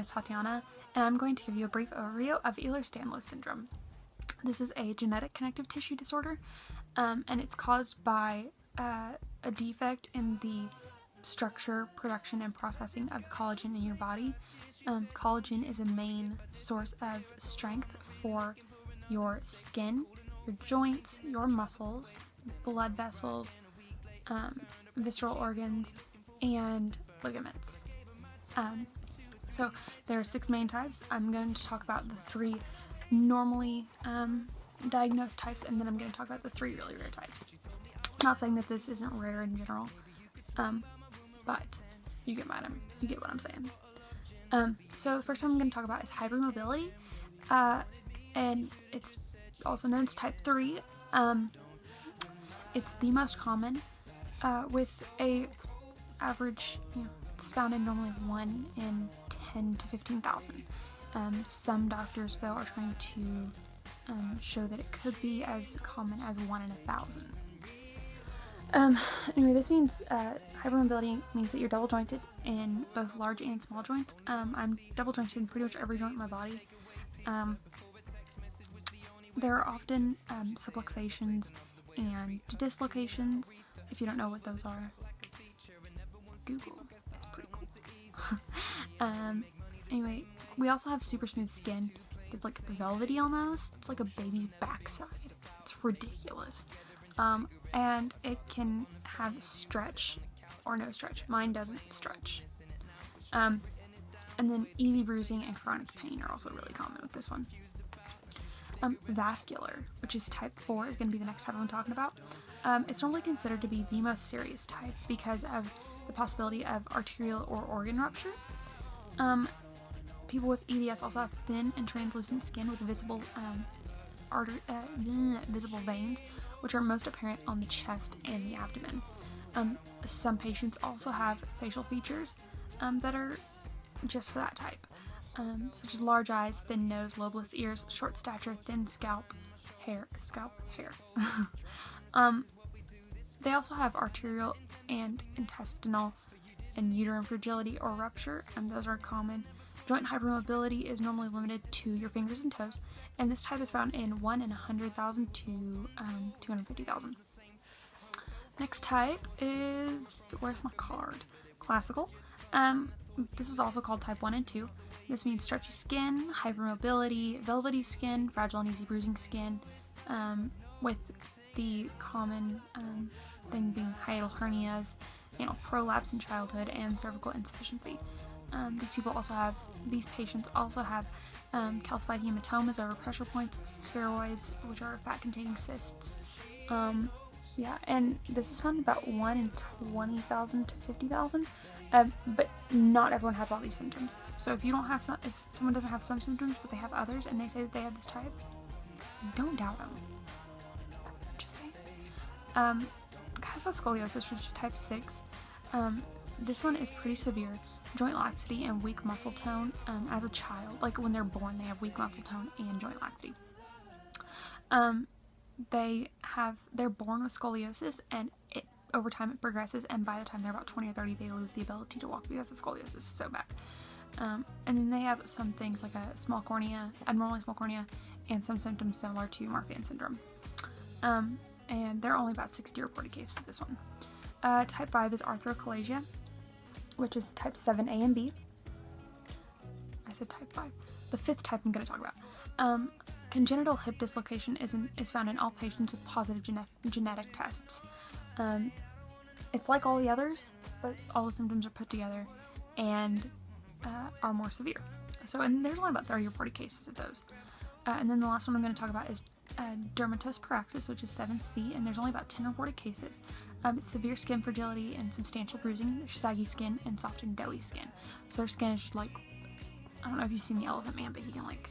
name is Tatiana, and I'm going to give you a brief overview of Ehlers-Danlos syndrome. This is a genetic connective tissue disorder, and it's caused by a defect in the structure, production, and processing of collagen in your body. Collagen is a main source of strength for your skin, your joints, your muscles, blood vessels, visceral organs, and ligaments. So there are 6 main types. I'm going to talk about the 3 normally diagnosed types, and then I'm going to talk about the 3 really rare types. Not saying that this isn't rare in general, but you get what I'm saying. So the first one I'm going to talk about is hypermobility, and it's also known as type 3. It's the most common, with a average, it's found in normally 1 in 10 to 15,000. Some doctors, though, are trying to show that it could be as common as 1 in 1,000. Anyway, this means hypermobility means that you're double jointed in both large and small joints. I'm double jointed in pretty much every joint in my body. There are often subluxations and dislocations. If you don't know what those are, Google. It's pretty cool. Anyway, we also have super smooth skin. It's like velvety almost. It's like a baby's backside. It's ridiculous. And it can have stretch or no stretch. Mine doesn't stretch. And then easy bruising and chronic pain are also really common with this one. Vascular, which is type 4, is going to be the next type I'm talking about. It's normally considered to be the most serious type because of the possibility of arterial or organ rupture. People with EDS also have thin and translucent skin with visible visible veins, which are most apparent on the chest and the abdomen. Some patients also have facial features that are just for that type, such as large eyes, thin nose, lobeless ears, short stature, thin scalp hair. They also have arterial and intestinal and uterine fragility or rupture, and those are common. Joint hypermobility is normally limited to your fingers and toes, and this type is found in 1 in 100,000 to 250,000. Next type is, where's my card? Classical. This is also called type 1 and 2. This means stretchy skin, hypermobility, velvety skin, fragile and easy bruising skin, with the common thing being hiatal hernias, prolapse in childhood, and cervical insufficiency. These patients also have calcified hematomas over pressure points, spheroids, which are fat-containing cysts. And this is found about 1 in 20,000 to 50,000. But not everyone has all these symptoms. So if someone doesn't have some symptoms but they have others and they say that they have this type, don't doubt them. Just say. Kyphoscoliosis, which is type 6. This one is pretty severe. Joint laxity and weak muscle tone as a child. Like when they're born, they have weak muscle tone and joint laxity. They're born with scoliosis, and over time it progresses, and by the time they're about 20 or 30, they lose the ability to walk because the scoliosis is so bad. And then they have some things like a small cornea, abnormally small cornea, and some symptoms similar to Marfan syndrome. And there are only about 60 reported cases of this one. Type 5 is arthrochalasia, which is type 7A and B. I said type 5. The 5th type I'm going to talk about. Congenital hip dislocation is found in all patients with positive genetic tests. It's like all the others, but all the symptoms are put together and are more severe. And there's only about 30 reported cases of those. And then the last one I'm going to talk about is dermatose paraxis, which is 7C, and there's only about 10 reported cases. It's severe skin fragility and substantial bruising. There's saggy skin and soft and doughy skin. So their skin is just like, I don't know if you've seen the Elephant Man, but he can like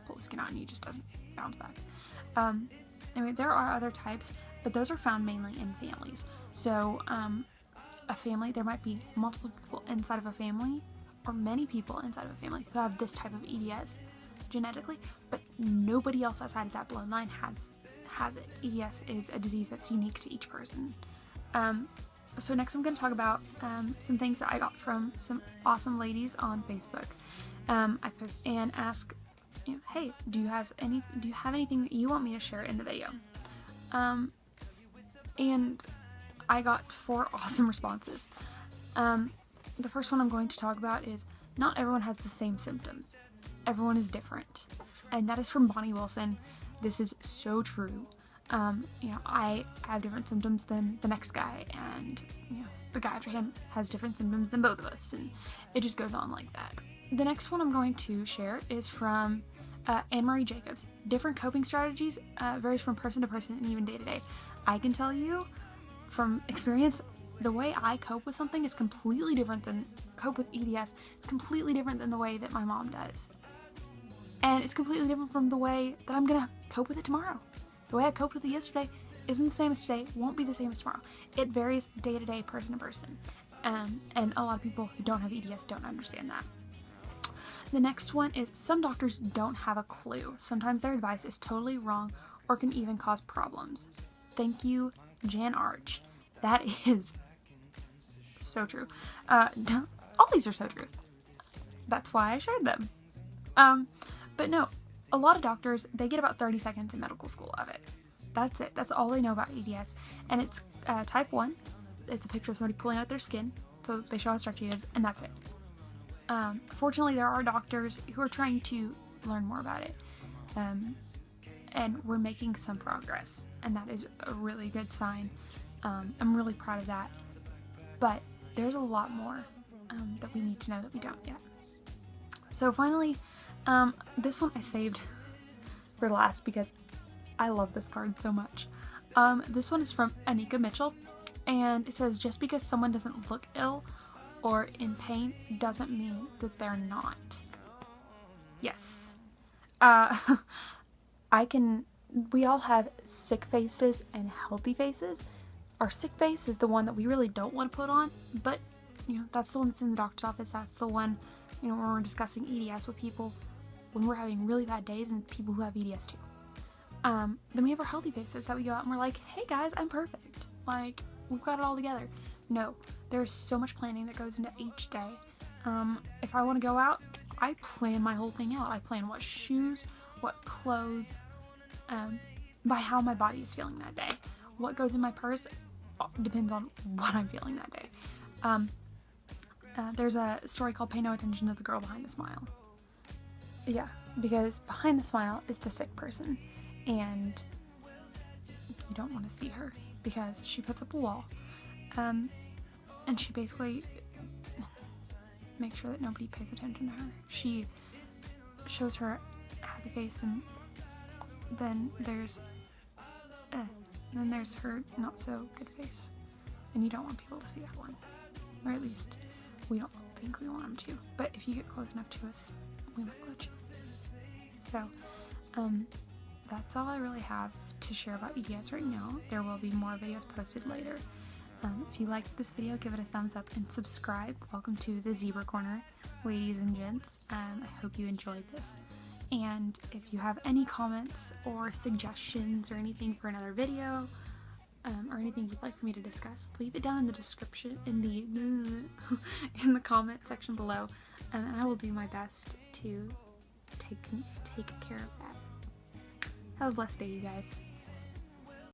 pull the skin out and he just doesn't bounce back. Anyway, there are other types, but those are found mainly in families. So a family, there might be multiple people inside of a family, or many people inside of a family who have this type of EDS genetically, but nobody else outside of that bloodline has it. EDS is a disease that's unique to each person. So next I'm going to talk about some things that I got from some awesome ladies on Facebook. I post and ask, hey, do you have anything that you want me to share in the video? And I got 4 awesome responses. The first one I'm going to talk about is, not everyone has the same symptoms. Everyone is different. And that is from Bonnie Wilson. This is so true. I have different symptoms than the next guy, and the guy after him has different symptoms than both of us, and it just goes on like that. The next one I'm going to share is from Anne-Marie Jacobs. Different coping strategies varies from person to person and even day to day. I can tell you from experience, the way I cope with something is completely different than cope with EDS. It's completely different than the way that my mom does. And it's completely different from the way that I'm gonna cope with it tomorrow. The way I coped with it yesterday isn't the same as today, won't be the same as tomorrow. It varies day to day, person to person. And a lot of people who don't have EDS don't understand that. The next one is, some doctors don't have a clue. Sometimes their advice is totally wrong or can even cause problems. Thank you, Jan Arch. That is so true. All these are so true. That's why I shared them. But no, a lot of doctors, they get about 30 seconds in medical school of it. That's it. That's all they know about EDS. And it's type 1. It's a picture of somebody pulling out their skin, so they show how stretchy it is, and that's it. Fortunately, there are doctors who are trying to learn more about it. And we're making some progress, and that is a really good sign. I'm really proud of that. But there's a lot more that we need to know that we don't yet. So finally, this one I saved for last because I love this card so much. This one is from Anika Mitchell, and it says, just because someone doesn't look ill or in pain doesn't mean that they're not. Yes. We all have sick faces and healthy faces. Our sick face is the one that we really don't want to put on, but that's the one that's in the doctor's office. That's the one, when we're discussing EDS with people, when we're having really bad days, and people who have EDS too. Then we have our healthy faces that we go out and we're like, hey guys, I'm perfect. Like, we've got it all together. No, there's so much planning that goes into each day. If I want to go out, I plan my whole thing out. I plan what shoes, what clothes, by how my body is feeling that day. What goes in my purse depends on what I'm feeling that day. There's a story called Pay No Attention to the Girl Behind the Smile. Yeah, because behind the smile is the sick person, and you don't want to see her because she puts up a wall. And she basically makes sure that nobody pays attention to her. She shows her happy face, and then there's her not so good face. And you don't want people to see that one. Or at least we don't think we want them to. But if you get close enough to us, we might let you. So, that's all I really have to share about EDS right now. There will be more videos posted later. If you liked this video, give it a thumbs up and subscribe. Welcome to the Zebra Corner, ladies and gents. I hope you enjoyed this. And if you have any comments or suggestions or anything for another video, or anything you'd like for me to discuss, leave it down in the description, in the comment section below, and I will do my best to take care of that. Have a blessed day, you guys.